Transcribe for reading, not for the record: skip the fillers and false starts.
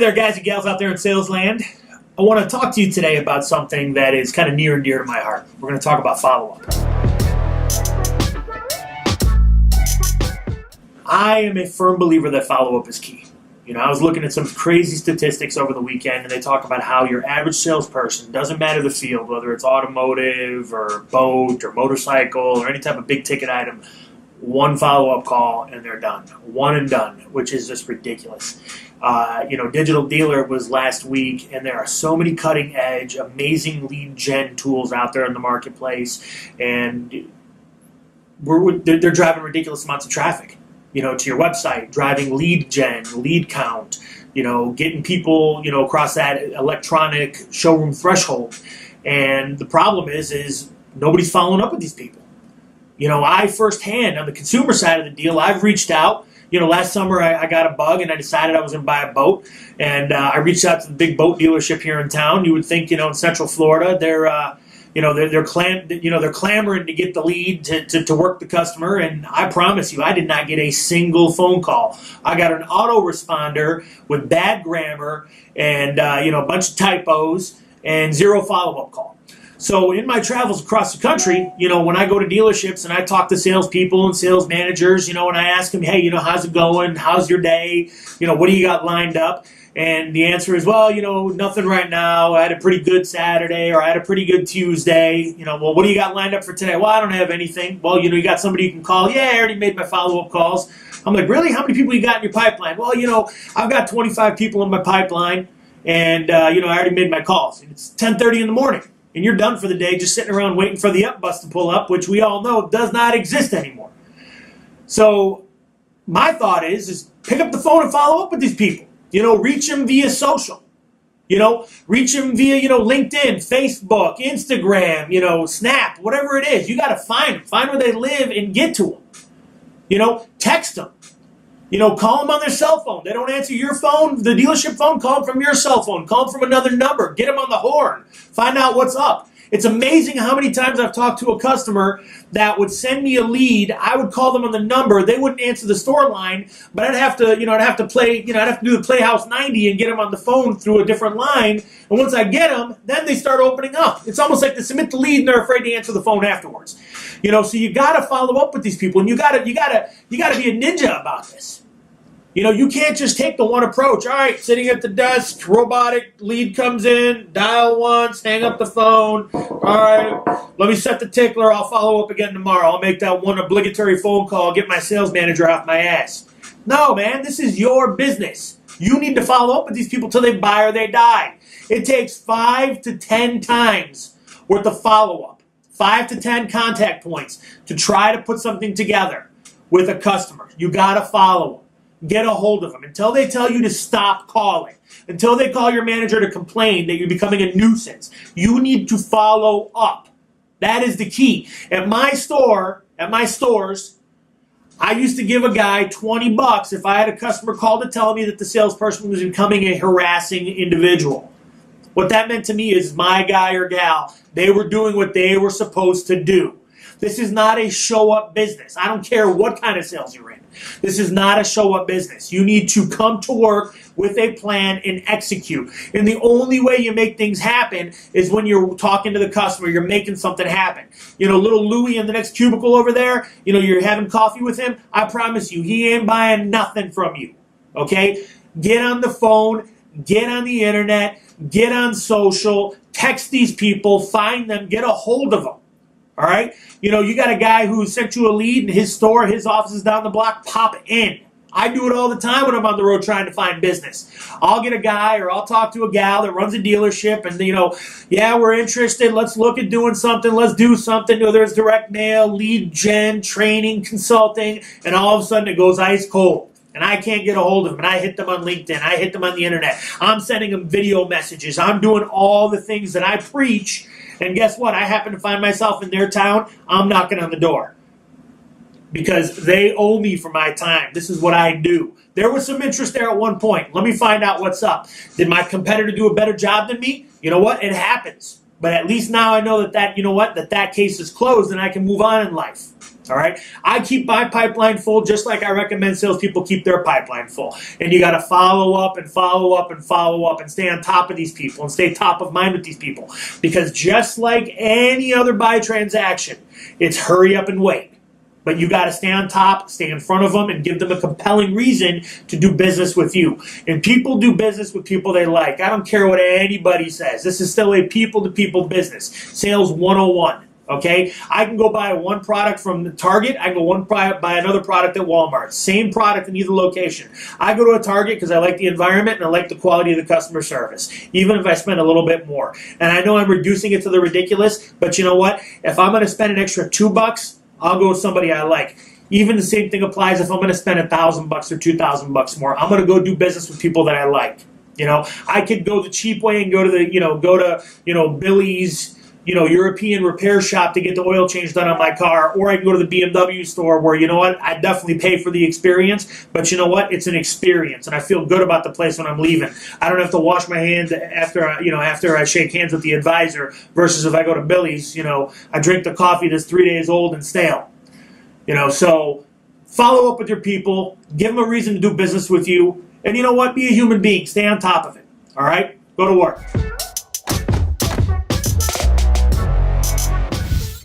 there, guys and gals out there in sales land. I want to talk to you today about something that is kind of near and dear to my heart. We're going to talk about follow-up. I am a firm believer that follow-up is key. I was looking at some crazy statistics over the weekend, and they talk about how your average salesperson, doesn't matter the field, whether it's automotive or boat or motorcycle or any type of big ticket item, one follow-up call and they're done. One and done, which is just ridiculous. Digital Dealer was last week, and there are so many cutting-edge, amazing lead gen tools out there in the marketplace, and they're driving ridiculous amounts of traffic, to your website, driving lead gen, lead count, getting people, across that electronic showroom threshold. And the problem is nobody's following up with these people. I firsthand, on the consumer side of the deal, I've reached out. Last summer I got a bug and I decided I was going to buy a boat, and I reached out to the big boat dealership here in town. You would think, in Central Florida, they're clamoring to get the lead to work the customer, and I promise you, I did not get a single phone call. I got an autoresponder with bad grammar and a bunch of typos and zero follow-up call. So in my travels across the country, when I go to dealerships and I talk to salespeople and sales managers, and I ask them, hey, how's it going? How's your day? What do you got lined up? And the answer is, well, nothing right now. I had a pretty good Saturday, or I had a pretty good Tuesday. Well, what do you got lined up for today? Well, I don't have anything. Well, you got somebody you can call. Yeah, I already made my follow-up calls. I'm like, really? How many people you got in your pipeline? Well, I've got 25 people in my pipeline, and, I already made my calls. It's 10:30 in the morning. And you're done for the day, just sitting around waiting for the up bus to pull up, which we all know does not exist anymore. So my thought is pick up the phone and follow up with these people. Reach them via social. Reach them via, LinkedIn, Facebook, Instagram, Snap, whatever it is. You got to find them. Find where they live and get to them. Text them. Call them on their cell phone. They don't answer your phone, the dealership phone, call them from your cell phone. Call them from another number. Get them on the horn. Find out what's up. It's amazing how many times I've talked to a customer that would send me a lead. I would call them on the number. They wouldn't answer the store line, but I'd have to do the Playhouse 90 and get them on the phone through a different line. And once I get them, then they start opening up. It's almost like they submit the lead and they're afraid to answer the phone afterwards. So you got to follow up with these people, and you got to be a ninja about this. You can't just take the one approach. All right, sitting at the desk, robotic lead comes in, dial once, hang up the phone. All right, let me set the tickler. I'll follow up again tomorrow. I'll make that one obligatory phone call, get my sales manager off my ass. No, man, this is your business. You need to follow up with these people till they buy or they die. It takes 5 to 10 times worth of follow-up, 5 to 10 contact points to try to put something together with a customer. You got to follow them. Get a hold of them until they tell you to stop calling, until they call your manager to complain that you're becoming a nuisance. You need to follow up. That is the key. At my stores, I used to give a guy $20 if I had a customer call to tell me that the salesperson was becoming a harassing individual. What that meant to me is my guy or gal, they were doing what they were supposed to do. This is not a show-up business. I don't care what kind of sales you're in. This is not a show-up business. You need to come to work with a plan and execute. And the only way you make things happen is when you're talking to the customer, you're making something happen. Little Louie in the next cubicle over there, you're having coffee with him. I promise you, he ain't buying nothing from you. Okay? Get on the phone, get on the internet, get on social, text these people, find them, get a hold of them. All right? You got a guy who sent you a lead in his store, his office is down the block, pop in. I do it all the time when I'm on the road trying to find business. I'll get a guy or I'll talk to a gal that runs a dealership and, yeah, we're interested. Let's look at doing something. Let's do something. There's direct mail, lead gen, training, consulting, and all of a sudden it goes ice cold. And I can't get a hold of them. And I hit them on LinkedIn. I hit them on the internet. I'm sending them video messages. I'm doing all the things that I preach. And guess what? I happen to find myself in their town. I'm knocking on the door. Because they owe me for my time. This is what I do. There was some interest there at one point. Let me find out what's up. Did my competitor do a better job than me? You know what? It happens. But at least now I know that case is closed and I can move on in life. All right. I keep my pipeline full just like I recommend salespeople keep their pipeline full. And you got to follow up and follow up and follow up and stay on top of these people and stay top of mind with these people. Because just like any other buy transaction, it's hurry up and wait. But you got to stay on top, stay in front of them, and give them a compelling reason to do business with you. And people do business with people they like. I don't care what anybody says. This is still a people-to-people business. Sales 101. Okay, I can go buy one product from the Target. I can go buy another product at Walmart. Same product in either location. I go to a Target because I like the environment and I like the quality of the customer service, even if I spend a little bit more. And I know I'm reducing it to the ridiculous, but you know what? If I'm going to spend an extra $2, I'll go with somebody I like. Even the same thing applies if I'm going to spend $1,000 or $2,000 more. I'm going to go do business with people that I like. I could go the cheap way and go to Billy's, European repair shop to get the oil change done on my car, or I can go to the BMW store where, I definitely pay for the experience, but you know what? It's an experience, and I feel good about the place when I'm leaving. I don't have to wash my hands after I shake hands with the advisor, versus if I go to Billy's, I drink the coffee that's 3 days old and stale. So follow up with your people, give them a reason to do business with you, and you know what? Be a human being. Stay on top of it, all right? Go to work.